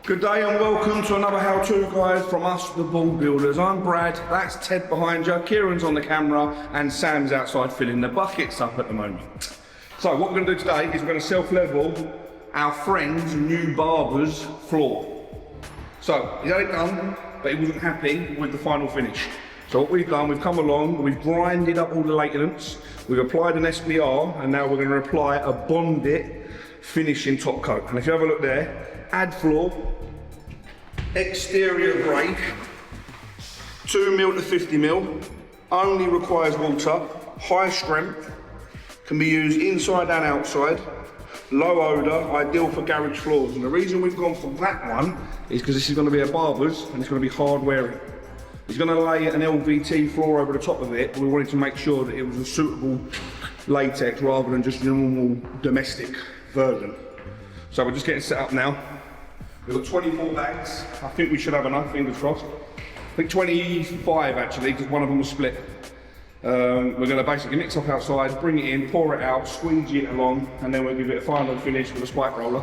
Good day and welcome to another how-to guide from us, the board builders. I'm Brad, that's Ted behind you, Kieran's on the camera, and Sam's outside filling the buckets up at the moment. So what we're going to do today is we're going to self-level our friend's new barber's floor. So he had it done, but he wasn't happy with the final finish. So what we've done, we've come along, we've grinded up all the latex, we've applied an SBR, and now we're going to apply a Bondit finishing top coat. And if you have a look there, add floor, exterior grade, 2mm to 50mm, only requires water, high strength, can be used inside and outside, low odour, ideal for garage floors. And the reason we've gone for that one is because this is going to be a barber's and it's going to be hard wearing. He's going to lay an LVT floor over the top of it, but we wanted to make sure that it was a suitable latex rather than just a normal domestic version. So we're just getting set up now. We've got 24 bags. I think we should have enough, fingers crossed. I think 25 actually, because one of them was split. We're going to basically mix up outside, bring it in, pour it out, squeegee it along, and then we'll give it a final finish with a spike roller.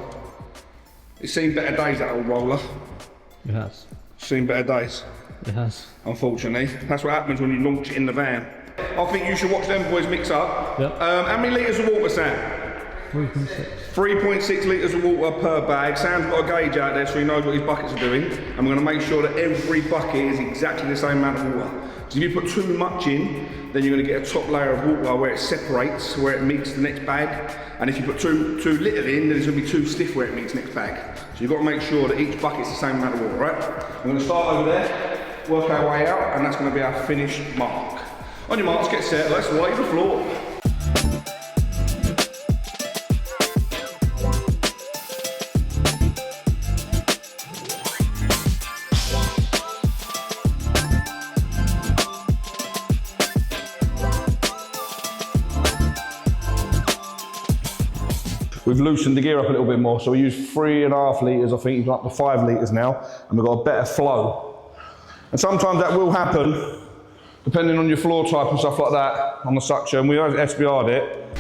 It's seen better days, that old roller. It has. Seen better days. It has. Unfortunately. That's what happens when you launch it in the van. I think you should watch them boys mix up. Yep. How many litres of water, Sam? 3.6. 3.6 litres of water per bag. Sam's got a gauge out there so he knows what his buckets are doing. And we're going to make sure that every bucket is exactly the same amount of water. So if you put too much in, then you're going to get a top layer of water where it separates, where it meets the next bag. And if you put too little in, then it's going to be too stiff where it meets next bag. So you've got to make sure that each bucket's the same amount of water, right? We're going to start over there, work our way out, and that's going to be our finish mark. On your marks, get set, let's lay the floor. We've loosened the gear up a little bit more, so we use 3.5 litres, I think, up to 5 litres now, and we've got a better flow. And sometimes that will happen, depending on your floor type and stuff like that, on the suction. We SBR'd it.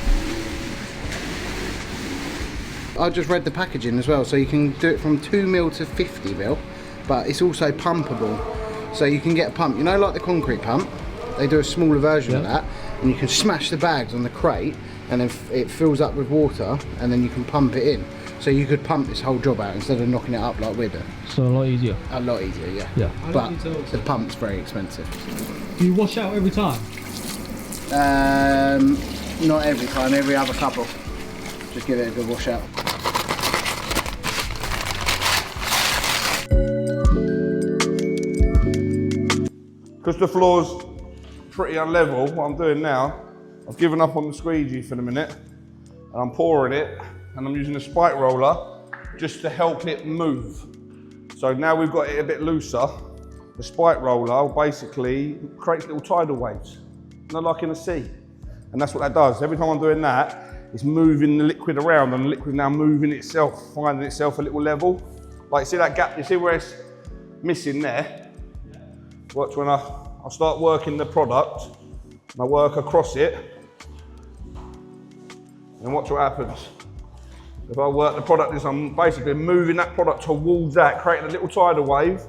I just read the packaging as well, so you can do it from 2mm to 50mm, but it's also pumpable. So you can get a pump, you know, like the concrete pump, they do a smaller version of that, and you can smash the bags on the crate, and then it fills up with water, and then you can pump it in. So you could pump this whole job out instead of knocking it up like we're doing. So a lot easier. A lot easier, yeah. Yeah. But the pump's very expensive. Do you wash out every time? Not every time, every other couple. Just give it a good wash out. Because the floor's pretty unlevel, what I'm doing now, I've given up on the squeegee for the minute, and I'm pouring it, and I'm using a spike roller just to help it move. So now we've got it a bit looser, the spike roller basically creates little tidal waves, not like in a sea. And that's what that does. Every time I'm doing that, it's moving the liquid around, and the liquid's now moving itself, finding itself a little level. Like, see that gap, you see where it's missing there? Watch when I start working the product, and I work across it, and watch what happens. If I work the product, I'm basically moving that product towards that, creating a little tidal wave.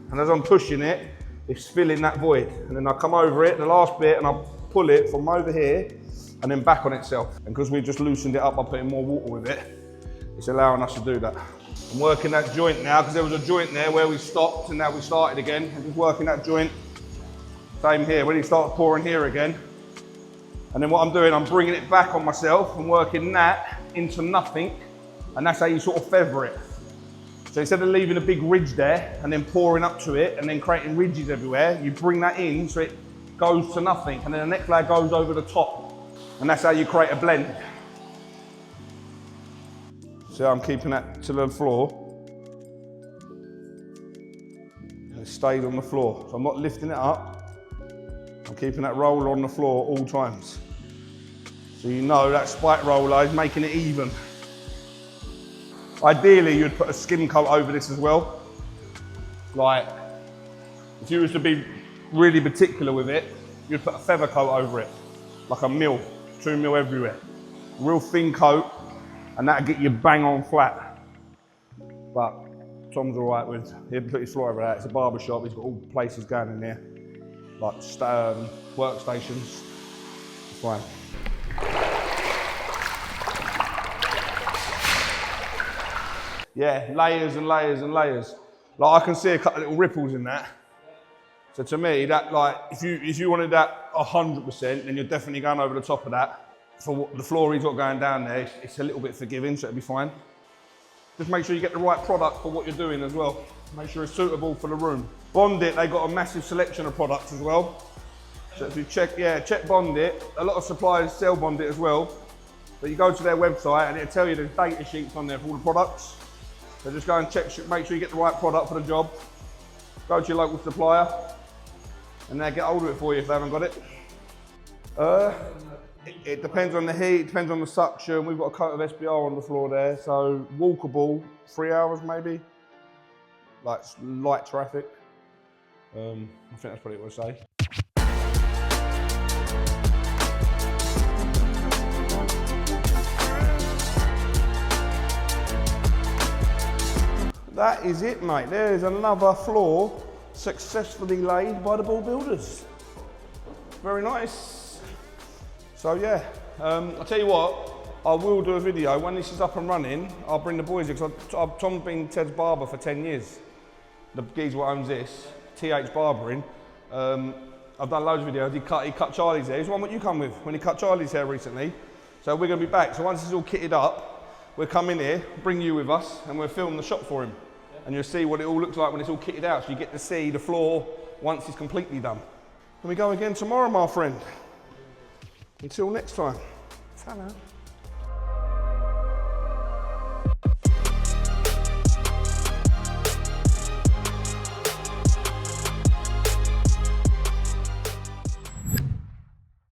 And as I'm pushing it, it's filling that void. And then I come over it, the last bit, and I pull it from over here, and then back on itself. And because we just loosened it up by putting more water with it, it's allowing us to do that. I'm working that joint now, because there was a joint there where we stopped, and now we started again. I'm just working that joint. Same here, when you start pouring here again. And then what I'm doing, I'm bringing it back on myself and working that into nothing. And that's how you sort of feather it. So instead of leaving a big ridge there and then pouring up to it and then creating ridges everywhere, you bring that in so it goes to nothing. And then the next layer goes over the top. And that's how you create a blend. So I'm keeping that to the floor. And it stays on the floor. So I'm not lifting it up. I'm keeping that roller on the floor all times. So you know that spike roller is making it even. Ideally, you'd put a skim coat over this as well. Like, if you was to be really particular with it, you'd put a feather coat over it, like a mil, 2 mil everywhere. Real thin coat, and that'll get you bang on flat. But Tom's all right with, he'll put his floor over that. It's a barber shop, he's got all places going in there, like workstations. It's fine. Yeah, layers and layers and layers. Like I can see a couple of little ripples in that. So to me, that like, if you wanted that 100%, then you're definitely going over the top of that. For what the floor he's got going down there, it's a little bit forgiving, so it'll be fine. Just make sure you get the right product for what you're doing as well. Make sure it's suitable for the room. Bondit, they got a massive selection of products as well. So if you check Bondit, a lot of suppliers sell Bondit as well. But you go to their website and it'll tell you there's data sheets on there for all the products. So just go and check, make sure you get the right product for the job. Go to your local supplier and they'll get hold of it for you if they haven't got it. It depends on the heat, it depends on the suction. We've got a coat of SBR on the floor there, so walkable, 3 hours maybe. Like light traffic. I think that's probably what I say. That is it, mate. There's another floor successfully laid by the ball builders. Very nice. So yeah, I'll tell you what, I will do a video. When this is up and running, I'll bring the boys in, because Tom's been Ted's barber for 10 years. The geezer what owns this, TH Barbering. I've done loads of videos. He cut Charlie's hair. He's the one what you come with when he cut Charlie's hair recently. So we're going to be back. So once it's all kitted up, we'll come in here, bring you with us, and we'll film the shop for him. And you'll see what it all looks like when it's all kitted out. So you get to see the floor once it's completely done. And we go again tomorrow, my friend. Until next time. Ta-ra.